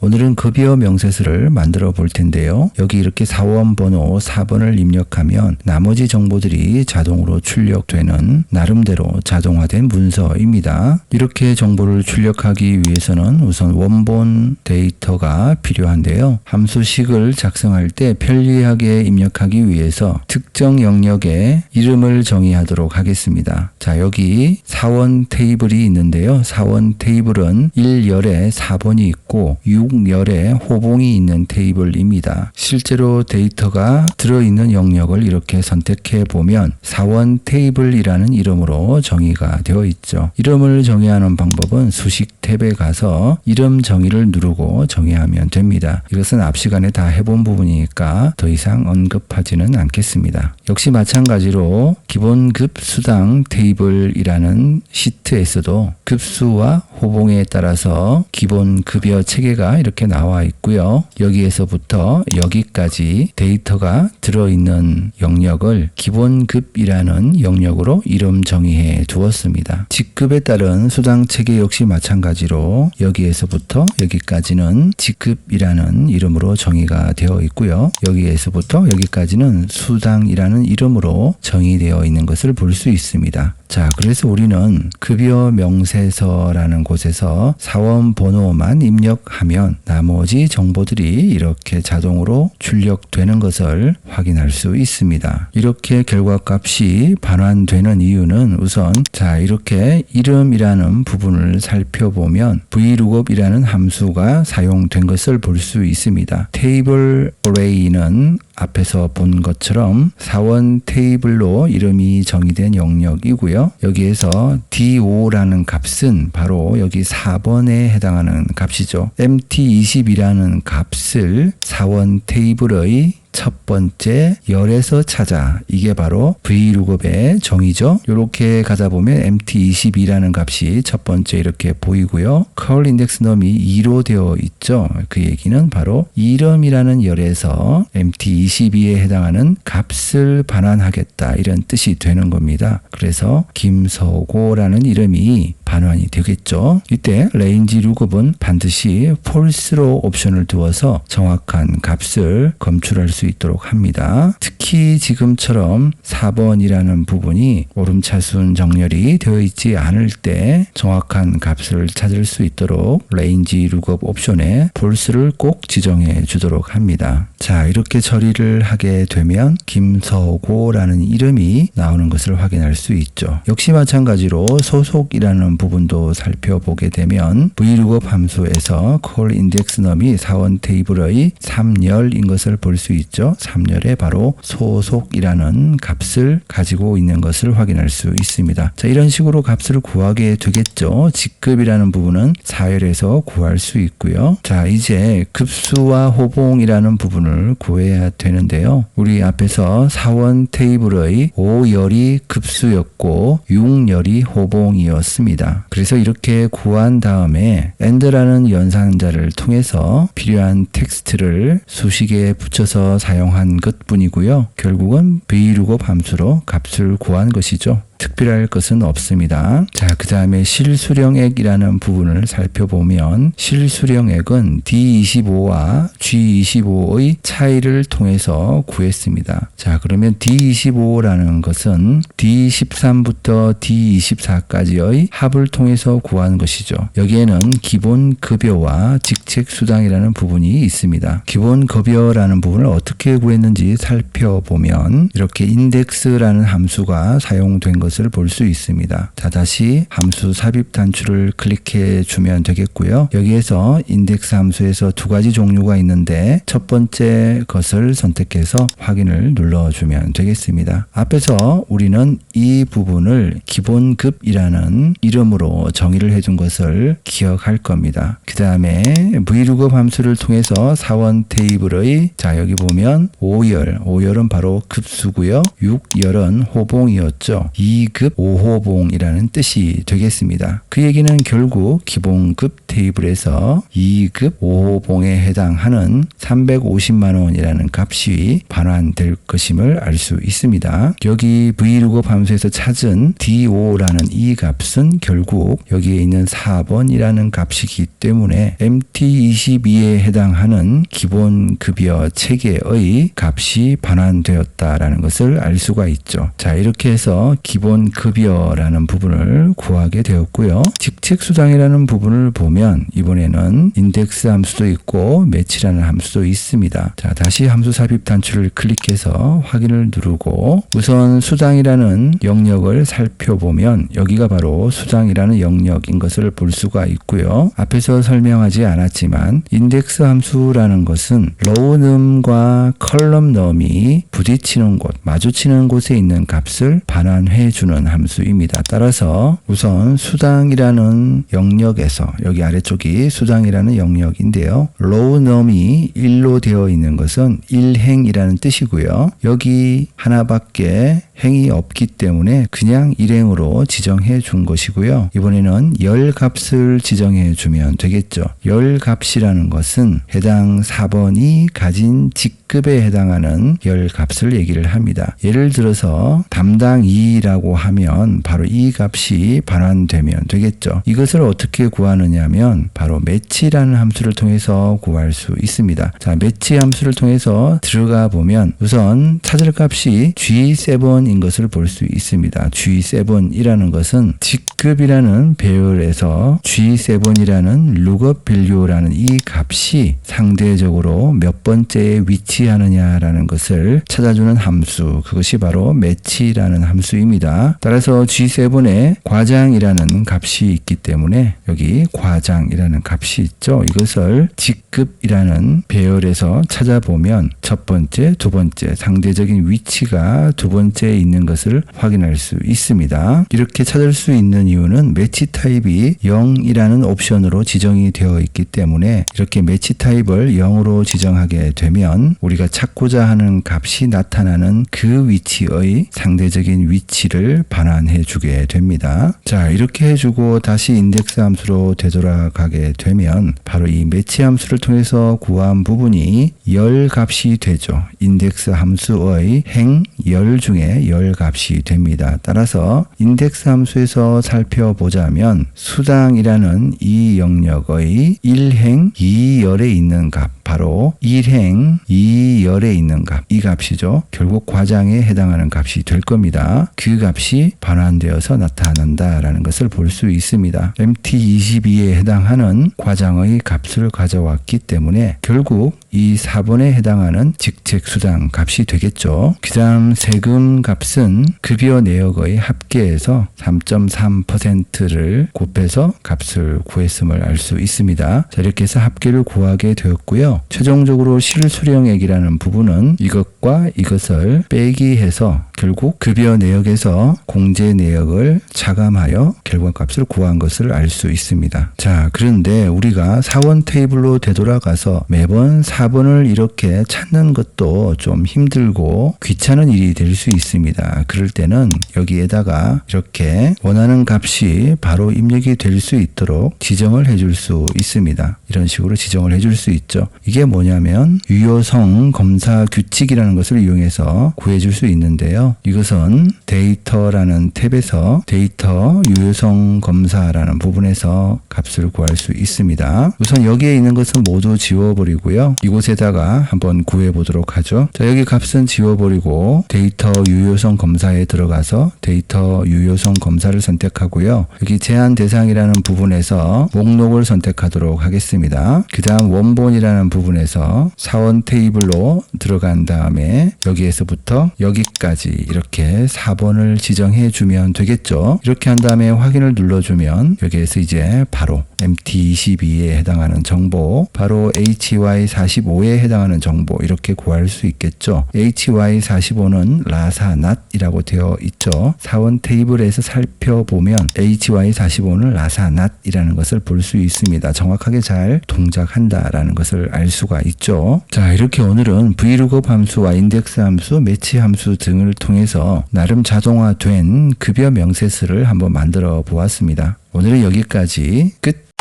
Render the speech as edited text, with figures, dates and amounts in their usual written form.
오늘은 급여 명세서를 만들어 볼 텐데요. 여기 이렇게 사원 번호 4번을 입력하면 나머지 정보들이 자동으로 출력되는 나름대로 자동화된 문서입니다. 이렇게 정보를 출력하기 위해서는 우선 원본 데이터가 필요한데요. 함수식을 작성할 때 편리하게 입력하기 위해서 특정 영역에 이름을 정의하도록 하겠습니다. 자, 여기 사원 테이블이 있는데요. 사원 테이블은 1열에 4번이 있고 6열에 호봉이 있는 테이블입니다. 실제로 데이터가 들어있는 영역을 이렇게 선택해 보면 사원 테이블이라는 이름으로 정의가 되어 있죠. 이름을 정의하는 방법은 수식 탭에 가서 이름 정의를 누르고 정의하면 됩니다. 이것은 앞 시간에 다 해본 부분이니까 더 이상 언급하지는 않겠습니다. 역시 마찬가지로 기본급 수당 테이블이라는 시트에서도 급수와 호봉에 따라서 기본 급여 체계가 이렇게 나와 있고요. 여기에서부터 여기까지 데이터가 들어있는 영역을 기본급이라는 영역으로 이름 정의해 두었습니다. 직급에 따른 수당 체계 역시 마찬가지로 여기에서부터 여기까지는 직급이라는 이름으로 정의가 되어 있고요. 여기에서부터 여기까지는 수당이라는 이름으로 정의되어 있는 것을 볼 수 있습니다. 자, 그래서 우리는 급여 명세서라는 곳에서 사원 번호만 입력하면 나머지 정보들이 이렇게 자동으로 출력되는 것을 확인할 수 있습니다. 이렇게 결과값이 반환되는 이유는 우선 자, 이렇게 이름이라는 부분을 살펴보면 VLOOKUP이라는 함수가 사용된 것을 볼 수 있습니다. 테이블 어레이는 앞에서 본 것처럼 사원 테이블로 이름이 정의된 영역이고요. 여기에서 DO라는 값은 바로 여기 4번에 해당하는 값이죠. MT20이라는 값을 사원 테이블의 첫 번째 열에서 찾아. 이게 바로 VLOOKUP의 정의죠. 이렇게 가다 보면 MT22라는 값이 첫 번째 이렇게 보이고요. curl 인덱스 num이 2로 되어 있죠. 그 얘기는 바로 이름이라는 열에서 MT22에 해당하는 값을 반환하겠다 이런 뜻이 되는 겁니다. 그래서 김서고라는 이름이 반환이 되겠죠. 이때 range lookup은 반드시 false로 옵션을 두어서 정확한 값을 검출할 수 있도록 합니다. 특히 지금처럼 4번이라는 부분이 오름차순 정렬이 되어 있지 않을 때 정확한 값을 찾을 수 있도록 range lookup 옵션에 false를 꼭 지정해 주도록 합니다. 자, 이렇게 처리를 하게 되면 김서고라는 이름이 나오는 것을 확인할 수 있죠. 역시 마찬가지로 소속이라는 부분도 살펴보게 되면 VLOOKUP 함수에서 call index num이 사원 테이블의 3열인 것을 볼 수 있죠. 3열에 바로 소속이라는 값을 가지고 있는 것을 확인할 수 있습니다. 자, 이런 식으로 값을 구하게 되겠죠. 직급이라는 부분은 4열에서 구할 수 있고요. 자, 이제 급수와 호봉이라는 부분을 구해야 되는데요. 우리 앞에서 사원 테이블의 5열이 급수였고 6열이 호봉이었습니다. 그래서 이렇게 구한 다음에 AND라는 연산자를 통해서 필요한 텍스트를 수식에 붙여서 사용한 것뿐이고요. 결국은 VLOOKUP 함수로 값을 구한 것이죠. 특별할 것은 없습니다. 자, 그 다음에 실수령액이라는 부분을 살펴보면 실수령액은 D25와 G25의 차이를 통해서 구했습니다. 자, 그러면 D25라는 것은 D13부터 D24까지의 합을 통해서 구한 것이죠. 여기에는 기본 급여와 직책 수당이라는 부분이 있습니다. 기본 급여라는 부분을 어떻게 구했는지 살펴보면 이렇게 인덱스라는 함수가 사용된 것을 볼 수 있습니다. 자, 다시 함수 삽입 단추를 클릭해 주면 되겠고요. 여기에서 인덱스 함수에서 두 가지 종류가 있는데 첫 번째 것을 선택해서 확인을 눌러주면 되겠습니다. 앞에서 우리는 이 부분을 기본급이라는 이름으로 정의를 해준 것을 기억할 겁니다. 그 다음에 VLOOKUP 함수를 통해서 사원 테이블의 자, 여기 보면 5열, 5열은 바로 급수고요. 6열은 호봉이었죠. 이 2급 5호봉이라는 뜻이 되겠습니다. 그 얘기는 결국 기본급 테이블에서 2급 5호봉에 해당하는 350만원이라는 값이 반환될 것임을 알 수 있습니다. 여기 Vlookup 함수에서 찾은 D5라는 이 값은 결국 여기에 있는 4번이라는 값이기 때문에 MT22에 해당하는 기본급여 체계의 값이 반환되었다라는 것을 알 수가 있죠. 자, 이렇게 해서 기본급여라는 부분을 구하게 되었고요. 직책수당이라는 부분을 보면 이번에는 인덱스 함수도 있고 매치라는 함수도 있습니다. 자, 다시 함수 삽입 단추를 클릭해서 확인을 누르고 우선 수당이라는 영역을 살펴보면 여기가 바로 수당이라는 영역인 것을 볼 수가 있고요. 앞에서 설명하지 않았지만 인덱스 함수라는 것은 로우 num과 컬럼 num이 부딪히는 곳, 마주치는 곳에 있는 값을 반환해 주는 함수입니다. 따라서 우선 수당이라는 영역에서 여기 아래쪽이 수당이라는 영역인데요. 로우 num이 1로 되어 있는 것은 1행이라는 뜻이고요. 여기 하나밖에 행이 없기 때문에 그냥 일행으로 지정해 준 것이고요. 이번에는 열 값을 지정해 주면 되겠죠. 열 값이라는 것은 해당 4번이 가진 직급에 해당하는 열 값을 얘기를 합니다. 예를 들어서 담당 2라고 하면 바로 이 값이 반환되면 되겠죠. 이것을 어떻게 구하느냐 하면 바로 매치라는 함수를 통해서 구할 수 있습니다. 자, 매치 함수를 통해서 들어가 보면 우선 찾을 값이 G7인 것을 볼 수 있습니다. G7이라는 것은 직급이라는 배열에서 G7이라는 lookup value라는 이 값이 상대적으로 몇 번째에 위치하느냐라는 것을 찾아주는 함수, 그것이 바로 매치라는 함수입니다. 따라서 G7에 과장이라는 값이 있기 때문에 여기 과장이라는 값이 있죠. 이것을 직급이라는 배열에서 찾아보면 첫 번째, 두 번째 상대적인 위치가 두 번째에 있는 것을 확인할 수 있습니다. 이렇게 찾을 수 있는 이유는 매치 타입이 0이라는 옵션으로 지정이 되어 있기 때문에 이렇게 매치 타입을 0으로 지정하게 되면 우리가 찾고자 하는 값이 나타나는 그 위치의 상대적인 위치를 반환해 주게 됩니다. 자, 이렇게 해주고 다시 인덱스 함수로 되돌아가게 되면 바로 이 매치 함수를 통해서 구한 부분이 열 값이 되죠. 인덱스 함수의 행 열 중에 열 값이 됩니다. 따라서 인덱스 함수에서 살펴보자면 수당이라는 이 영역의 1행 2열에 있는 값, 바로 1행 2열에 있는 값, 이 값이죠. 결국 과장에 해당하는 값이 될 겁니다. 그 값이 반환되어서 나타난다라는 것을 볼 수 있습니다. MT22에 해당하는 과장의 값을 가져왔기 때문에 결국 이 4번에 해당하는 직책수당 값이 되겠죠. 그 다음 세금 값은 급여 내역의 합계에서 3.3%를 곱해서 값을 구했음을 알 수 있습니다. 자, 이렇게 해서 합계를 구하게 되었고요. 최종적으로 실수령액이라는 부분은 이것과 이것을 빼기 해서 결국 급여 내역에서 공제 내역을 차감하여 결과값을 구한 것을 알 수 있습니다. 자, 그런데 우리가 사원 테이블로 되돌아가서 매번 4번을 이렇게 찾는 것도 좀 힘들고 귀찮은 일이 될 수 있습니다. 그럴 때는 여기에다가 이렇게 원하는 값이 바로 입력이 될 수 있도록 지정을 해줄 수 있습니다. 이런 식으로 지정을 해줄 수 있죠. 이게 뭐냐면 유효성 검사 규칙이라는 것을 이용해서 구해줄 수 있는데요. 이것은 데이터라는 탭에서 데이터 유효성 검사라는 부분에서 값을 구할 수 있습니다. 우선 여기에 있는 것은 모두 지워버리고요. 이곳에다가 한번 구해보도록 하죠. 자, 여기 값은 지워버리고 데이터 유효성 검사에 들어가서 데이터 유효성 검사를 선택하고요. 여기 제한 대상이라는 부분에서 목록을 선택하도록 하겠습니다. 그 다음 원본이라는 부분에서 사원 테이블로 들어간 다음에 여기에서부터 여기까지 이렇게 4번을 지정해 주면 되겠죠. 이렇게 한 다음에 확인을 눌러주면 여기에서 이제 바로 MT22에 해당하는 정보, 바로 HY45에 해당하는 정보 이렇게 구할 수 있겠죠. HY45는 라사낫이라고 되어 있죠. 사원 테이블에서 살펴보면 HY45는 라사낫이라는 것을 볼 수 있습니다. 정확하게 잘 동작한다라는 것을 알 수가 있죠. 자, 이렇게 오늘은 VLOOKUP 함수와 인덱스 함수, 매치 함수 등을 통해서 나름 자동화된 급여 명세서를 한번 만들어 보았습니다. 오늘은 여기까지 끝.